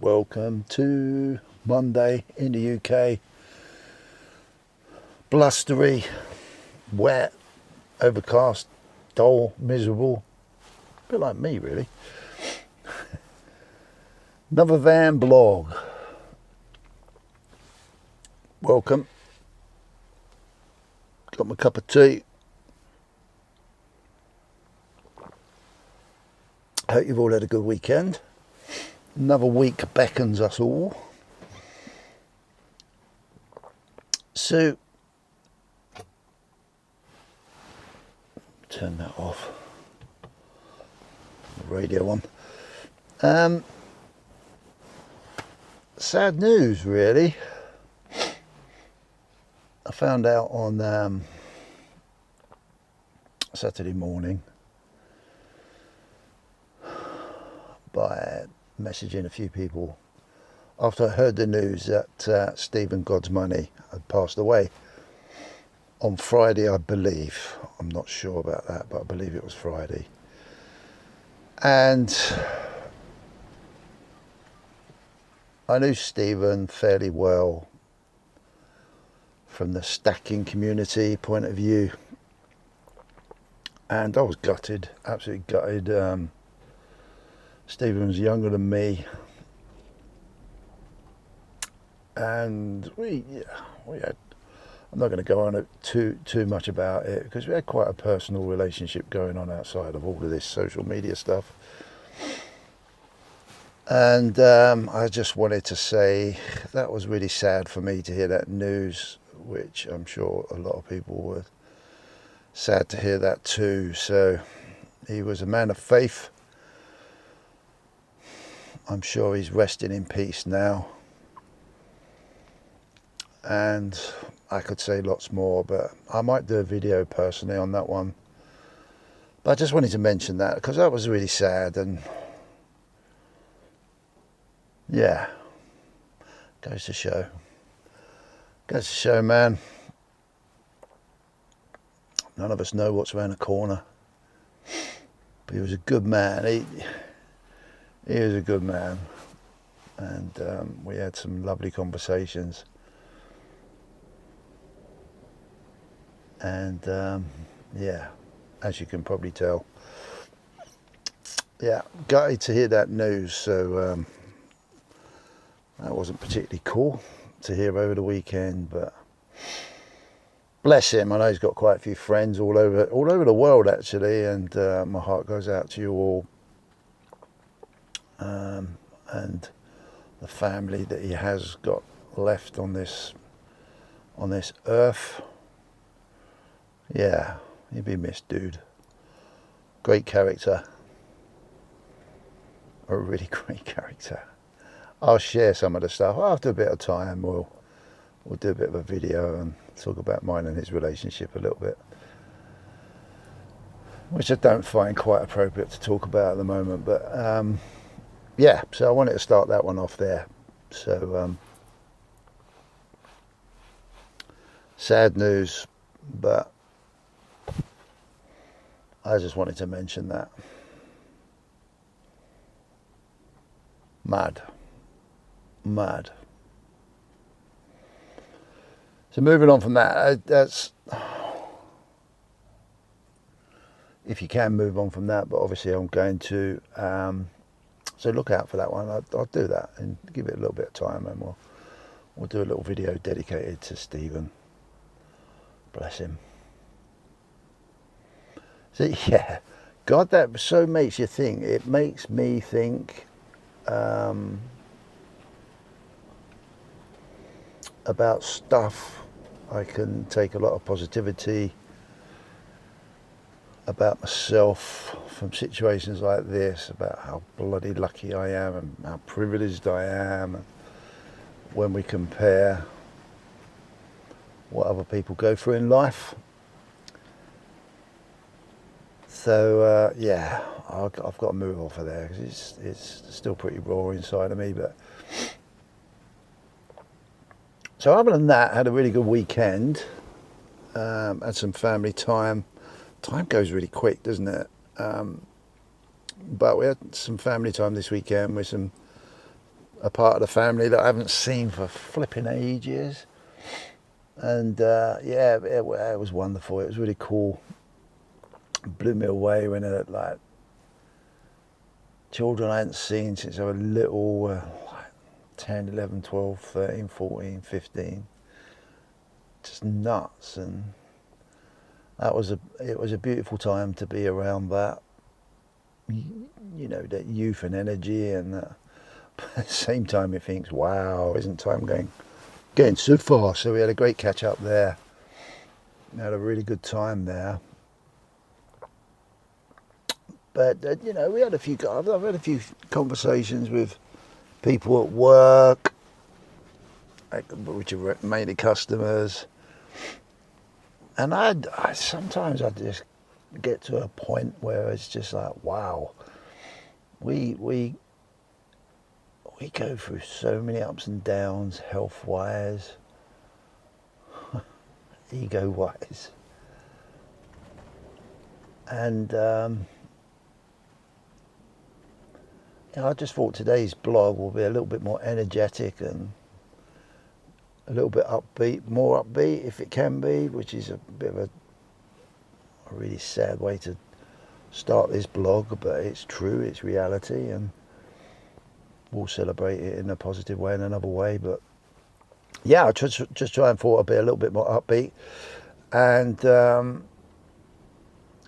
Welcome to Monday in the UK. Blustery, wet, overcast, dull, miserable. A bit like me, really. Another van blog. Welcome. Got my cup of tea. Hope you've all had a good weekend. Another week beckons us all. So, turn that off. The radio on. Sad news, really. I found out on Saturday morning by messaging a few people after I heard the news that Stephen God's Money had passed away on Friday, I believe. I'm not sure about that, but I believe it was Friday. And I knew Stephen fairly well from the stacking community point of view, and I was gutted, absolutely gutted. Stephen was younger than me, and we had, I'm not going to go on too much about it because we had quite a personal relationship going on outside of all of this social media stuff. And I just wanted to say that was really sad for me to hear that news, which I'm sure a lot of people were sad to hear that too. So he was a man of faith. I'm sure he's resting in peace now. And I could say lots more, but I might do a video personally on that one. But I just wanted to mention that because that was really sad. And yeah, goes to show, man. None of us know what's around the corner. But he was a good man. He was a good man. And we had some lovely conversations. And yeah, as you can probably tell, yeah, gutted to hear that news. So that wasn't particularly cool to hear over the weekend, but bless him. I know he's got quite a few friends all over the world actually, and my heart goes out to you all, and the family that he has got left on this earth. Yeah, you'd be missed, dude. Great character. A really great character. I'll share some of the stuff after a bit of time. We'll do a bit of a video and talk about mine and his relationship a little bit, which I don't find quite appropriate to talk about at the moment. But yeah, so I wanted to start that one off there. So sad news, but I just wanted to mention that. Mad. So moving on from that, that's if you can move on from that, but obviously I'm going to, so look out for that one. I'll do that and give it a little bit of time, and we'll do a little video dedicated to Stephen. Bless him. So yeah, God, that so makes you think. It makes me think about stuff. I can take a lot of positivity about myself from situations like this, about how bloody lucky I am and how privileged I am, and when we compare what other people go through in life. So yeah, I've got to move off of there because it's still pretty raw inside of me. But so other than that, I had a really good weekend. Had some family time. Time goes really quick, doesn't it? But we had some family time this weekend with some a part of the family that I haven't seen for flipping ages. And yeah, it was wonderful. It was really cool. It blew me away when like children I hadn't seen since I was little, like 10, 11, 12, 13, 14, 15. Just nuts. And it was a beautiful time to be around that, you know, that youth and energy. And but at the same time it thinks, wow, isn't time getting so fast? So we had a great catch up there. We had a really good time there. But you know, I've had a few conversations with people at work, which are mainly customers, and I sometimes I just get to a point where it's just like, wow, we go through so many ups and downs, health wise, ego wise, and I just thought today's blog will be a little bit more energetic and a little bit upbeat, more upbeat if it can be, which is a bit of a really sad way to start this blog, but it's true, it's reality, and we'll celebrate it in a positive way in another way. But yeah, I just try and thought I'd be a little bit more upbeat, and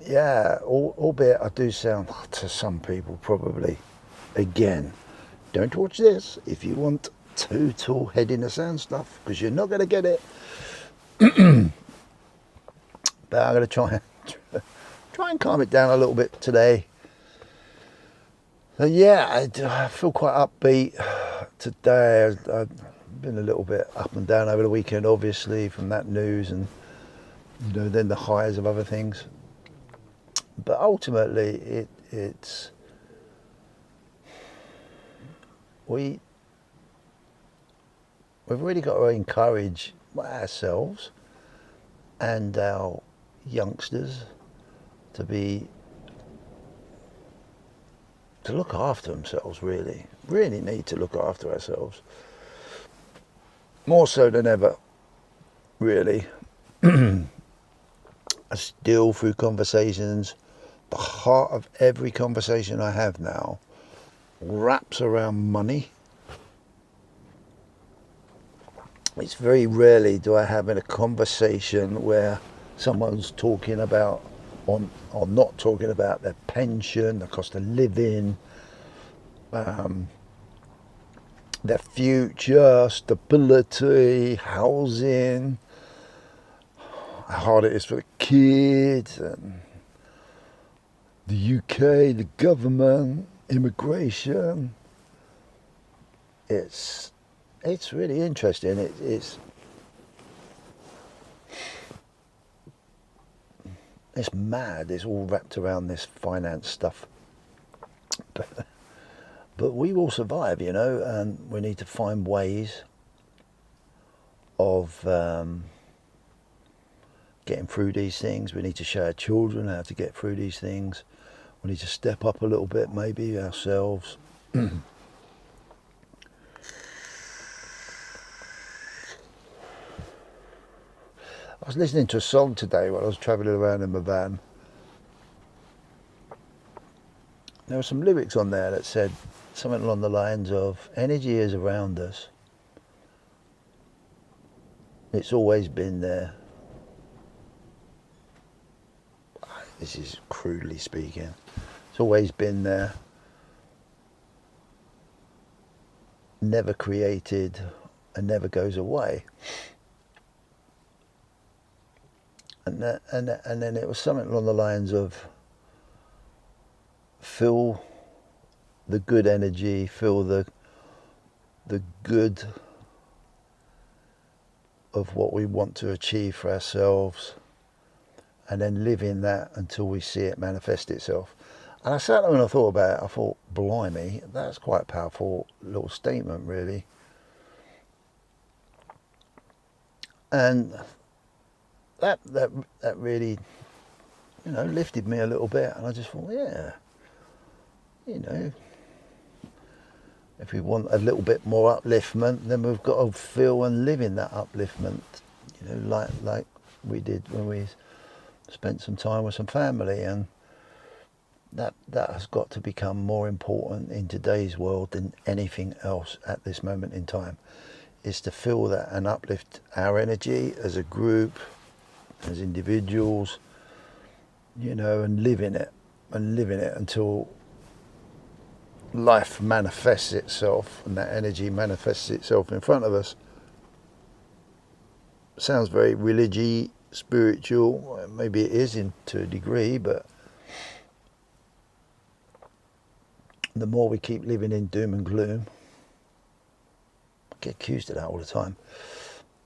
yeah, albeit I do sound to some people probably, again, don't watch this if you want total head in the sand stuff, because you're not going to get it. But I'm going to try and calm it down a little bit today. So yeah, I feel quite upbeat today. I've been a little bit up and down over the weekend, obviously, from that news, and you know, then the highs of other things. But ultimately, we've really got to encourage ourselves and our youngsters to look after themselves. Really need to look after ourselves more so than ever, really. I still, through conversations, the heart of every conversation I have now wraps around money. It's very rarely do I have in a conversation where someone's talking about or not talking about their pension, the cost of living, their future, stability, housing, how hard it is for the kids, and the UK, the government, immigration. It's really interesting. It's mad. It's all wrapped around this finance stuff. But we will survive, you know, and we need to find ways of getting through these things. We need to show our children how to get through these things. We need to step up a little bit, maybe ourselves. I was listening to a song today while I was travelling around in my van. There were some lyrics on there that said something along the lines of, energy is around us. It's always been there. This is crudely speaking. It's always been there. Never created and never goes away. And then it was something along the lines of, feel the good energy, feel the good of what we want to achieve for ourselves, and then live in that until we see it manifest itself. And I sat there and I thought about it. I thought, blimey, that's quite a powerful little statement, really. And that really, you know, lifted me a little bit. And I just thought, yeah, you know, If we want a little bit more upliftment, then we've got to feel and live in that upliftment, you know, like we did when we spent some time with some family, and that has got to become more important in today's world than anything else at this moment in time, is to feel that and uplift our energy as a group, as individuals, you know, and live in it until life manifests itself and that energy manifests itself in front of us. Sounds very religious, spiritual, maybe it is to a degree, but the more we keep living in doom and gloom, I get accused of that all the time,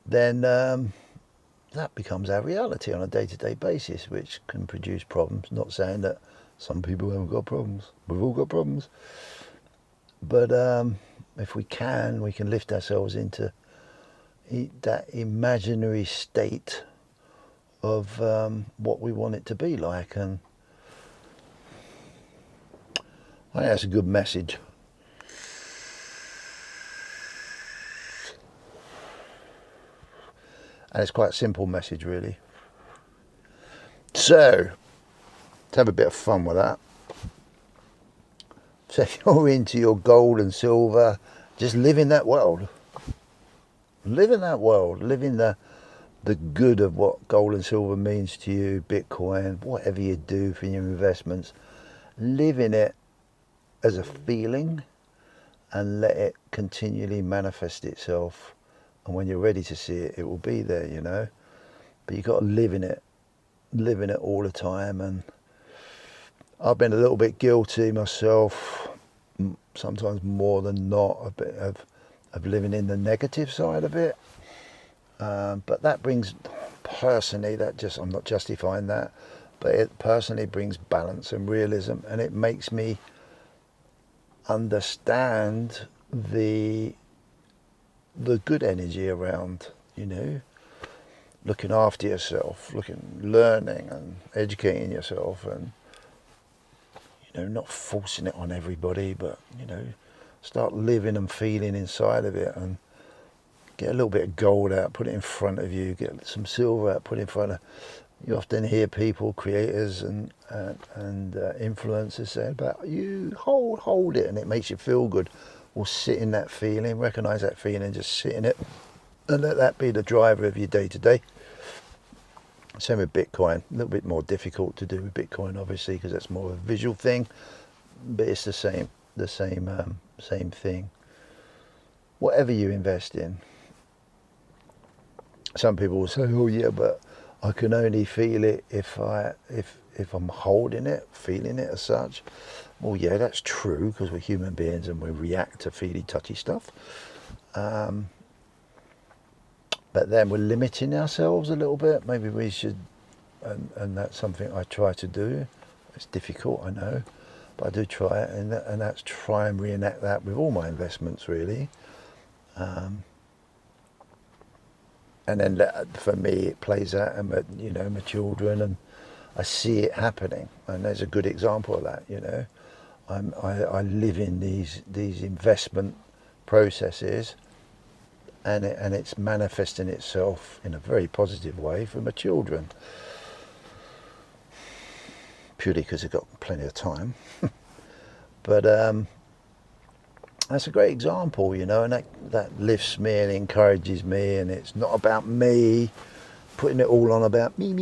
then that becomes our reality on a day-to-day basis, which can produce problems. Not saying that some people haven't got problems, we've all got problems, but if we can lift ourselves into that imaginary state of what we want it to be like. And I think that's a good message. And it's quite a simple message, really. So, to have a bit of fun with that. So if you're into your gold and silver, just live in that world. Live in that world. Live in the good of what gold and silver means to you, Bitcoin, whatever you do for your investments. Live in it as a feeling and let it continually manifest itself. And when you're ready to see it, it will be there, you know. But you've got to live in it all the time. And I've been a little bit guilty myself, sometimes more than not, a bit of living in the negative side of it. But that brings, personally, I'm not justifying that, but it personally brings balance and realism, and it makes me understand the good energy around, you know, looking after yourself, learning and educating yourself, and, you know, not forcing it on everybody, but, you know, start living and feeling inside of it, and get a little bit of gold out, put it in front of you, get some silver out, put it in front of you. Often hear people, creators and influencers say about, you hold it, and it makes you feel good. Well, sit in that feeling, recognise that feeling, just sit in it, and let that be the driver of your day-to-day. Same with Bitcoin. A little bit more difficult to do with Bitcoin, obviously, because that's more of a visual thing, but it's the same thing. Whatever you invest in, some people will say, oh yeah, but I can only feel it if I'm holding it, feeling it as such. Well, yeah, that's true, because we're human beings and we react to feely, touchy stuff. But then we're limiting ourselves a little bit. Maybe we should, and that's something I try to do. It's difficult, I know, but I do try it, and that's try and reenact that with all my investments, really. And then for me, it plays out, and you know, my children, and I see it happening. And there's a good example of that. You know, I live in these investment processes, and it's manifesting itself in a very positive way for my children. Purely because they've got plenty of time. But that's a great example, you know, and that lifts me and encourages me, and it's not about me, putting it all on about me.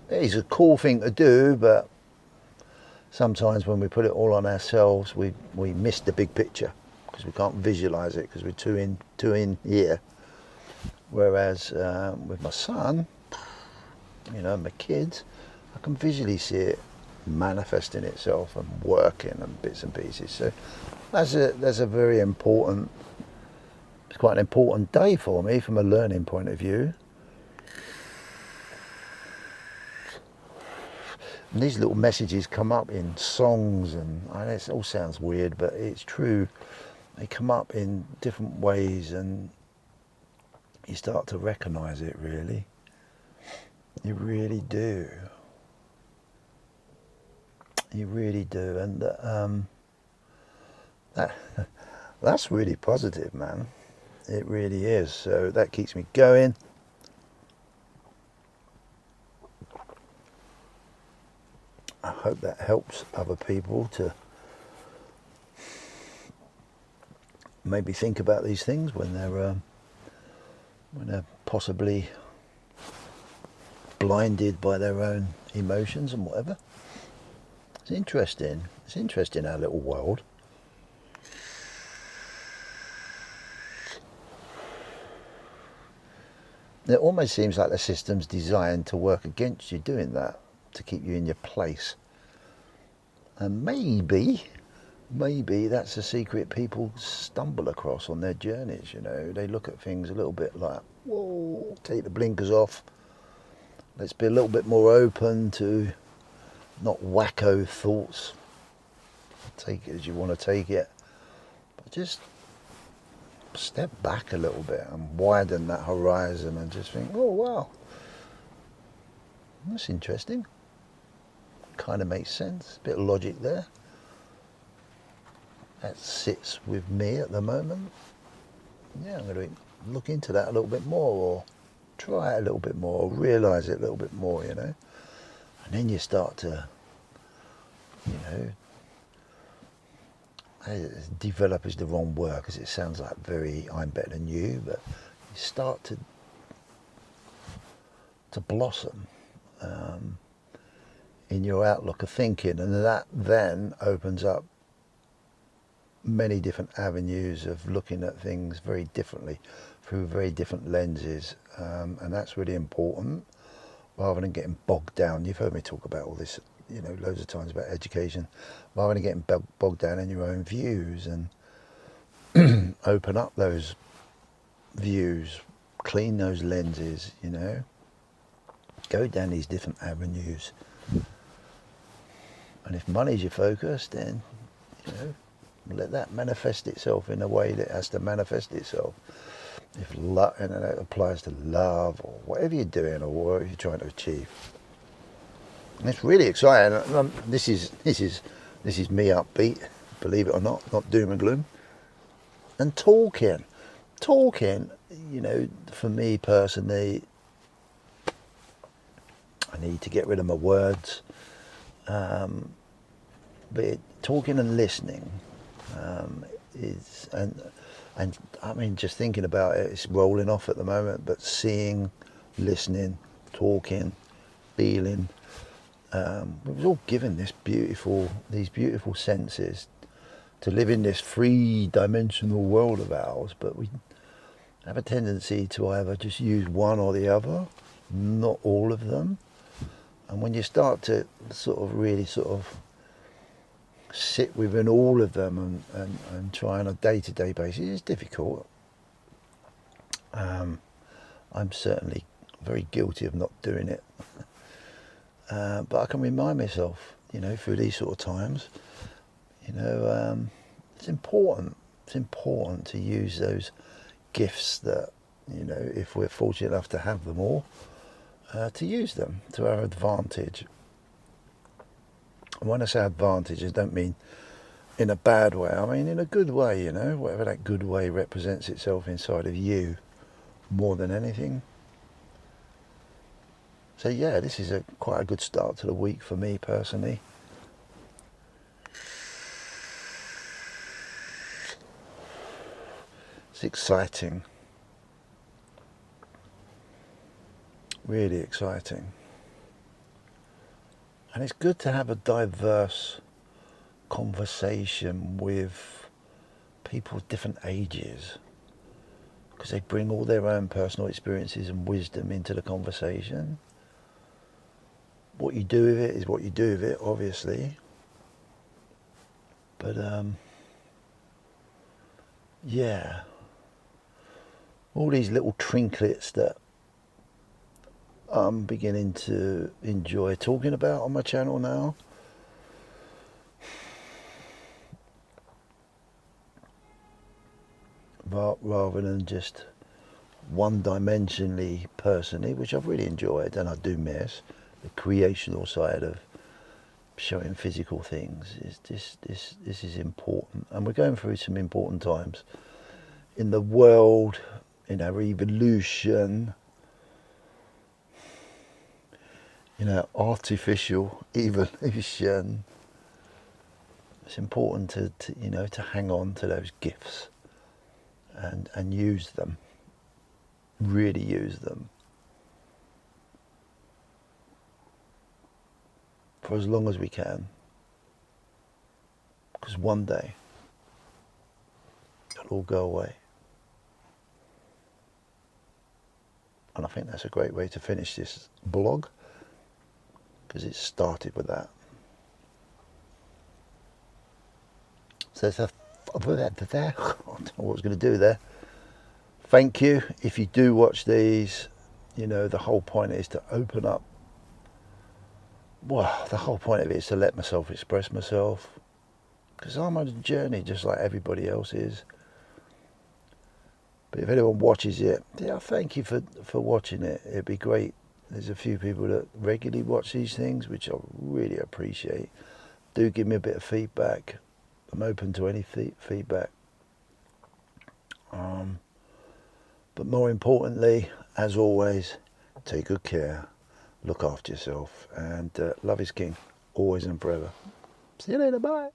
It's a cool thing to do, but sometimes when we put it all on ourselves, we miss the big picture, because we can't visualise it, because we're too in here. Whereas with my son, you know, my kids, I can visually see it manifesting itself and working and bits and pieces. So that's a very important, it's quite an important day for me from a learning point of view. And these little messages come up in songs, and I know it all sounds weird, but it's true. They come up in different ways, and you start to recognise it, really. You really do. You really do. And That, that's really positive, man. It really is. So that keeps me going. I hope that helps other people to maybe think about these things when they're possibly blinded by their own emotions and whatever. It's interesting. It's interesting, our little world. It almost seems like the system's designed to work against you doing that, to keep you in your place. And maybe that's a secret people stumble across on their journeys, you know. They look at things a little bit like, whoa, take the blinkers off. Let's be a little bit more open to not wacko thoughts. Take it as you want to take it. But just step back a little bit and widen that horizon and just think, oh wow, that's interesting. Kind of makes sense. A bit of logic there. That sits with me at the moment. Yeah, I'm going to look into that a little bit more, or try it a little bit more, or realise it a little bit more, you know. And then you start to, you know, develop is the wrong word because it sounds like very I'm better than you, but you start to blossom in your outlook of thinking, and that then opens up many different avenues of looking at things very differently through very different lenses, and that's really important, rather than getting bogged down. You've heard me talk about all this, you know, loads of times about education, rather than getting bogged down in your own views, and open up those views, clean those lenses, you know, go down these different avenues. And if money's your focus, then, you know, let that manifest itself in a way that it has to manifest itself. If love, and that applies to love or whatever you're doing or whatever you're trying to achieve. And it's really exciting. This is me upbeat, believe it or not doom and gloom. And talking, you know, for me personally, I need to get rid of my words. But talking and listening is, and I mean, just thinking about it, it's rolling off at the moment, but seeing, listening, talking, feeling, we was all given these beautiful senses to live in this three-dimensional world of ours, but we have a tendency to either just use one or the other, not all of them. And when you start to really sit within all of them and try on a day-to-day basis, it's difficult. I'm certainly very guilty of not doing it. But I can remind myself, you know, through these sort of times, you know, it's important to use those gifts that, you know, if we're fortunate enough to have them all, to use them to our advantage. And when I say advantage, I don't mean in a bad way, I mean in a good way, you know, whatever that good way represents itself inside of you more than anything. So yeah, this is quite a good start to the week for me personally. It's exciting. Really exciting. And it's good to have a diverse conversation with people of different ages, because they bring all their own personal experiences and wisdom into the conversation. What you do with it is what you do with it, obviously. But yeah, all these little trinklets that I'm beginning to enjoy talking about on my channel now. Rather than just one-dimensionally personally, which I've really enjoyed and I do miss, the creational side of showing physical things. This is important, and we're going through some important times in the world, in our evolution, in our artificial evolution. It's important to hang on to those gifts and use them, really use them, for as long as we can, because one day it'll all go away. And I think that's a great way to finish this blog, because it started with that. So I don't know what I was going to do there. Thank you. If you do watch these, the whole point is to open up. Well, the whole point of it is to let myself express myself, because I'm on a journey just like everybody else is. But if anyone watches it, thank you for watching it. It'd be great. There's a few people that regularly watch these things, which I really appreciate. Do give me a bit of feedback. I'm open to any feedback. But more importantly, as always, take good care, look after yourself, and love is king, always and forever. See you later, bye.